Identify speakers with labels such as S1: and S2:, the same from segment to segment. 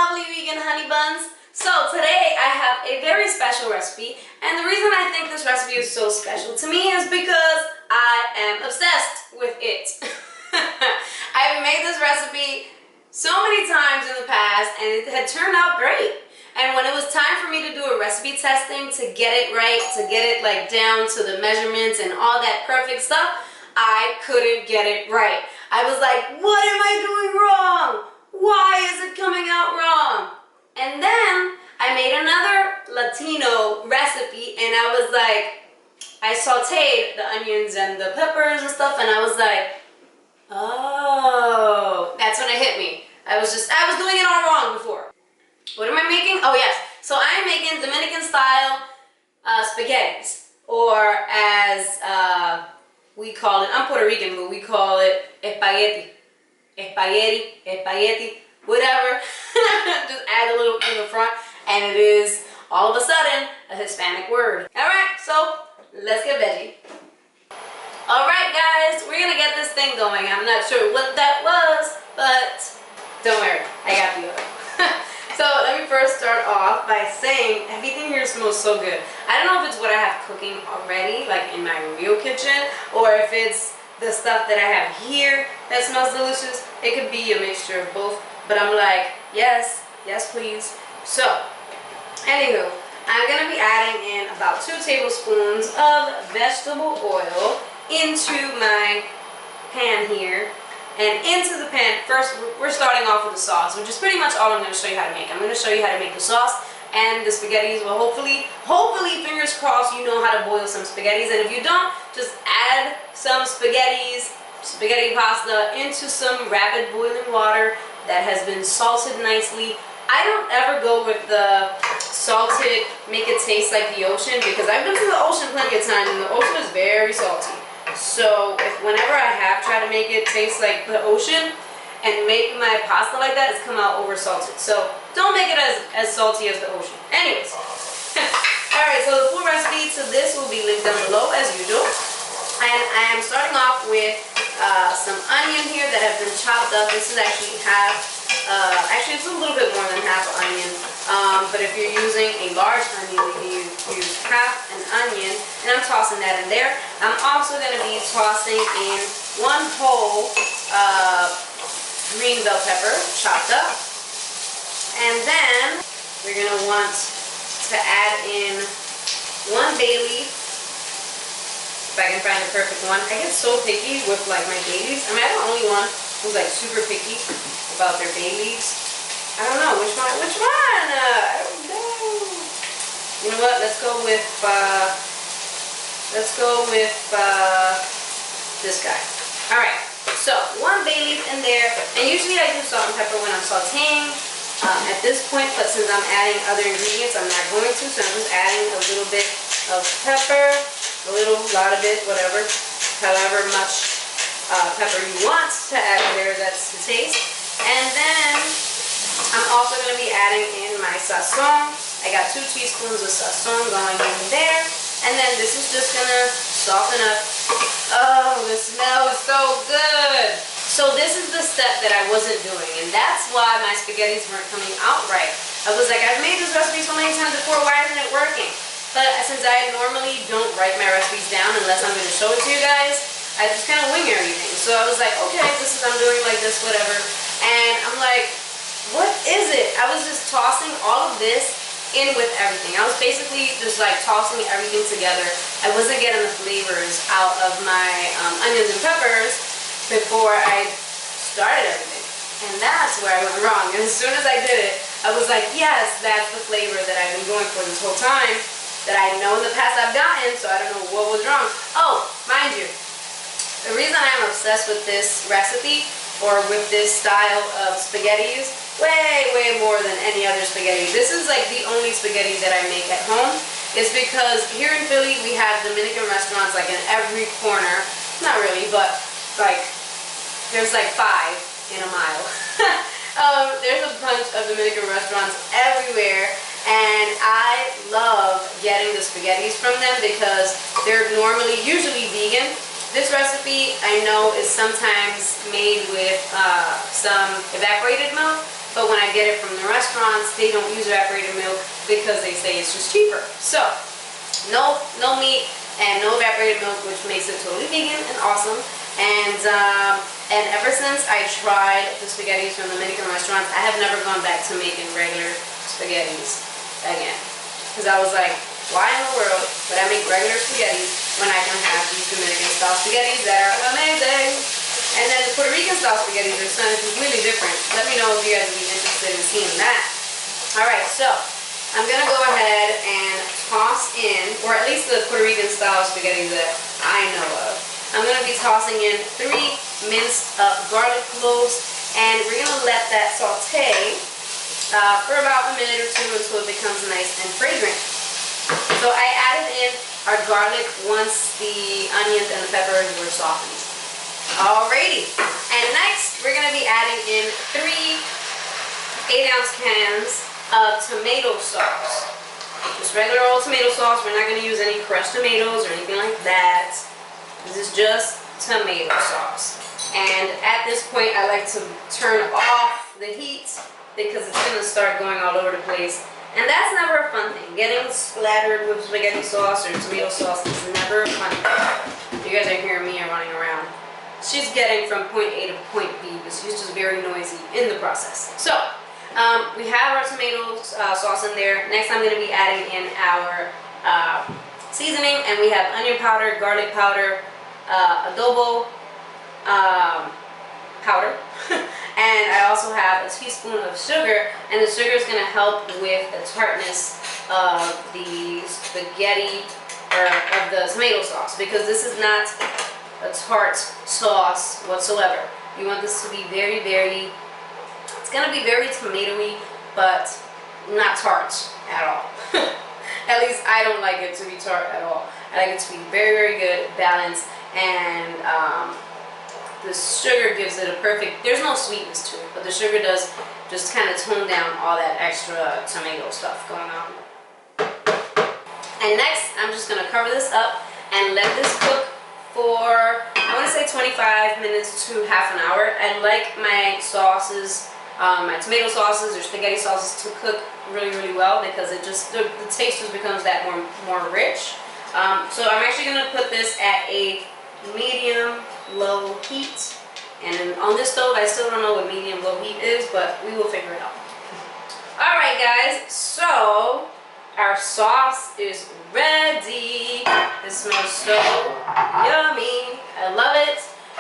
S1: lovely vegan honey buns. So today I have a very special recipe, and the reason I think this recipe is so special to me is because I am obsessed with it. I've made this recipe so many times in the past and it had turned out great. And when it was time for me to do a recipe testing to get it right, to get it like down to the measurements and all that perfect stuff, I couldn't get it right. I was like, what am I doing wrong? Why is it coming out wrong? And then I made another Latino recipe and I was like, I sauteed the onions and the peppers and stuff and I was like, oh, that's when it hit me. I was doing it all wrong before. What am I making? Oh yes, so I'm making Dominican style spaghettis, or as we call it, I'm Puerto Rican, but we call it espagueti, whatever. Just add a little in the front and it is all of a sudden a Hispanic word. Alright, so let's get veggie. Alright guys, we're gonna get this thing going. I'm not sure what that was, but don't worry, I got you. So let me first start off by saying everything here smells so good. I don't know if it's what I have cooking already, like in my real kitchen, or if it's the stuff that I have here that smells delicious. It could be a mixture of both, but I'm like, yes, yes please. So, anywho, I'm going to be adding in about 2 tablespoons of vegetable oil into my pan here. And into the pan, first we're starting off with the sauce, which is pretty much all I'm going to show you how to make. I'm going to show you how to make the sauce and the spaghettis. Well, hopefully, fingers crossed, you know how to boil some spaghettis. And if you don't, just add some spaghetti pasta into some rapid boiling water that has been salted nicely. I don't ever go with the salted, make it taste like the ocean, because I've been to the ocean plenty of times and the ocean is very salty. So whenever I have tried to make it taste like the ocean and make my pasta like that, it's come out over salted. So don't make it as salty as the ocean. Anyways, alright, so the full recipe to this will be linked down below as usual. And I am starting off with some onion here that have been chopped up. This is actually actually it's a little bit more than half an onion. But if you're using a large onion, you use half an onion, and I'm tossing that in there. I'm also going to be tossing in 1 whole green bell pepper, chopped up. And then we're going to want to add in 1 bay leaf. If I can find the perfect one. I get so picky with like my bay leaves. I mean, I'm the only one who's like super picky about their bay leaves. I don't know which one. I don't know. You know what? Let's go with this guy. All right. So 1 bay leaf in there, and usually I do salt and pepper when I'm sautéing at this point. But since I'm adding other ingredients, I'm not going to. So I'm just adding a little bit of pepper, lot of it, whatever, however much pepper you want to add there. That's the taste. And then I'm also going to be adding in my sazon. I got 2 teaspoons of sazon going in there. And then this is just going to soften up. Oh, the smell is so good. So this is the step that I wasn't doing. And that's why my spaghettis weren't coming out right. I was like, I've made this recipe so many times before. Why isn't it working? But since I normally don't write my recipes down unless I'm going to show it to you guys, I just kind of wing everything. So I was like, okay, I'm doing like this, whatever. And I'm like, what is it? I was just tossing all of this in with everything. I was basically just like tossing everything together. I wasn't getting the flavors out of my onions and peppers before I started everything. And that's where I went wrong. And as soon as I did it, I was like, yes, that's the flavor that I've been going for this whole time, that I know in the past I've gotten, so I don't know what was wrong. Oh, mind you, the reason I'm obsessed with this recipe, or with this style of spaghettis, way more than any other spaghetti. This is like the only spaghetti that I make at home. It's because here in Philly we have Dominican restaurants like in every corner. Not really, but like there's like 5 in a mile. There's a bunch of Dominican restaurants everywhere, and I love getting the spaghettis from them because they're usually vegan. This recipe I know is sometimes made with some evaporated milk, but when I get it from the restaurants, they don't use evaporated milk because they say it's just cheaper. So no meat and no evaporated milk, which makes it totally vegan and awesome. And ever since I tried the spaghettis from the Dominican restaurants, I have never gone back to making regular spaghettis again. Because I was like, why in the world would I make regular spaghettis when I can have these Dominican style spaghettis that are amazing? And then the Puerto Rican style spaghettis are something completely different. Let me know if you guys would be interested in seeing that. Alright, so I'm going to go ahead and toss in, or at least the Puerto Rican style spaghettis that I know of. I'm going to be tossing in 3 minced up garlic cloves, and we're going to let that saute for about a minute or 2 until it becomes nice and fragrant. So I added in our garlic once the onions and the peppers were softened. Alrighty, and next we're going to be adding in 3 8-ounce cans of tomato sauce. Just regular old tomato sauce. We're not going to use any crushed tomatoes or anything like that. This is just tomato sauce. And at this point, I like to turn off the heat because it's going to start going all over the place. And that's never a fun thing. Getting splattered with spaghetti sauce or tomato sauce is never a fun thing. You guys are hearing me running around. She's getting from point A to point B, but she's just very noisy in the process. So, we have our tomato sauce in there. Next, I'm going to be adding in our seasoning, and we have onion powder, garlic powder, adobo powder, and I also have a teaspoon of sugar, and the sugar is going to help with the tartness of the spaghetti, or of the tomato sauce, because this is not a tart sauce whatsoever. You want this to be very, very, it's going to be very tomatoey, but not tart at all. At least I don't like it to be tart at all. I like it to be very, very good, balanced, and the sugar gives it a perfect, there's no sweetness to it, but the sugar does just kind of tone down all that extra tomato stuff going on. And next, I'm just going to cover this up and let this cook for, I want to say 25 minutes to half an hour. I like my sauces, my tomato sauces or spaghetti sauces to cook really, really well, because it just, the taste just becomes that more rich. So I'm actually going to put this at a medium-low heat. And on this stove, I still don't know what medium-low heat is, but we will figure it out. Alright guys, so our sauce is ready. It smells so yummy. I love it.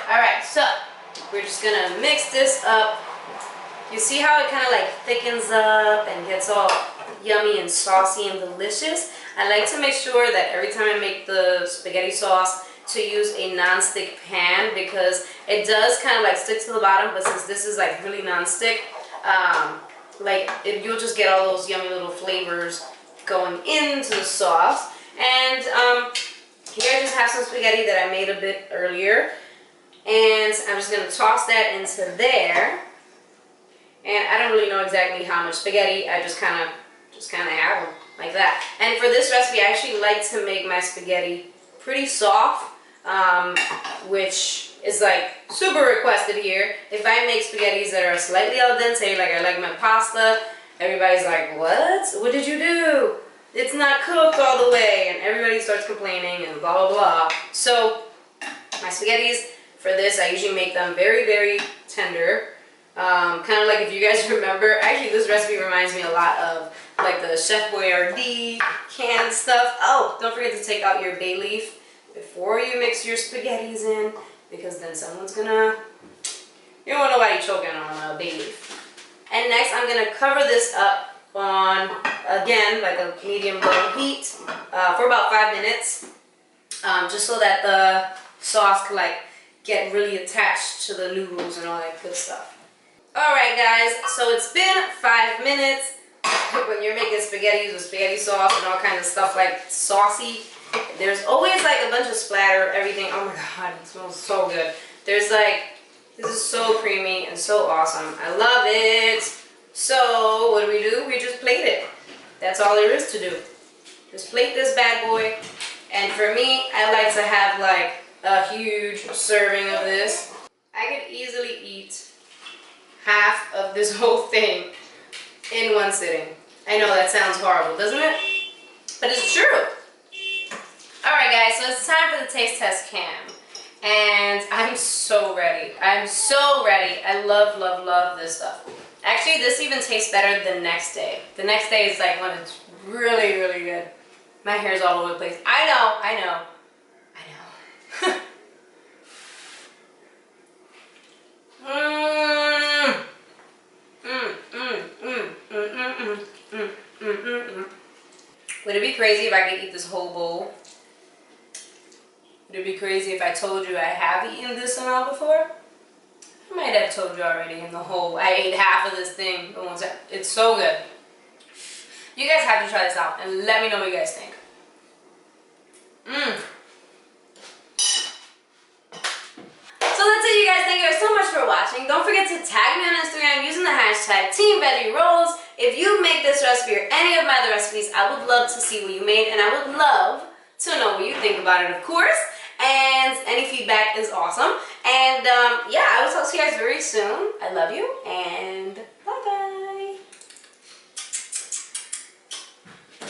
S1: Alright, so we're just gonna mix this up. You see how it kind of like thickens up and gets all yummy and saucy and delicious? I like to make sure that every time I make the spaghetti sauce to use a non-stick pan, because it does kind of like stick to the bottom, but since this is like really non-stick, you'll just get all those yummy little flavors going into the sauce. And here I just have some spaghetti that I made a bit earlier, and I'm just going to toss that into there. And I don't really know exactly how much spaghetti, I just kind of have them like that. And for this recipe, I actually like to make my spaghetti pretty soft, which is like super requested here. If I make spaghettis that are slightly al dente, like I like my pasta, everybody's like, what did you do? It's not cooked all the way, and everybody starts complaining and blah blah blah. So my spaghettis for this, I usually make them very, very tender. Kind of like, if you guys remember, actually this recipe reminds me a lot of like the Chef Boyardee canned stuff. Oh, don't forget to take out your bay leaf before you mix your spaghettis in, because then someone's gonna, you don't want nobody choking on a bay leaf. And next I'm gonna cover this up on, again, like a medium-low heat for about 5 minutes, just so that the sauce can like get really attached to the noodles and all that good stuff. Alright guys, so it's been 5 minutes. When you're making spaghettis with spaghetti sauce and all kinds of stuff like saucy, there's always like a bunch of splatter, everything. Oh my god, it smells so good. There's like, this is so creamy and so awesome. I love it. So what do? We just plate it. That's all there is to do. Just plate this bad boy. And for me, I like to have like a huge serving of this. I could easily eat half of this whole thing in one sitting. I know that sounds horrible, doesn't it? But it's true. Alright guys, so it's time for the taste test cam. And I'm so ready. I'm so ready. I love, love, love this stuff. Actually, this even tastes better the next day. The next day is like when it's really, really good. My hair's all over the place. I know, I know. I know. Would it be crazy if I could eat this whole bowl? Would it be crazy if I told you I have eaten this amount before? I might have told you already in the whole, I ate half of this thing. It's so good. You guys have to try this out and let me know what you guys think. So that's it, you guys. Thank you guys so much for watching. Don't forget to tag me on Instagram using the hashtag #TeamVeggieRolls. If you make this recipe or any of my other recipes, I would love to see what you made, and I would love to know what you think about it, of course. And any feedback is awesome. And yeah, I will talk to you guys very soon. I love you.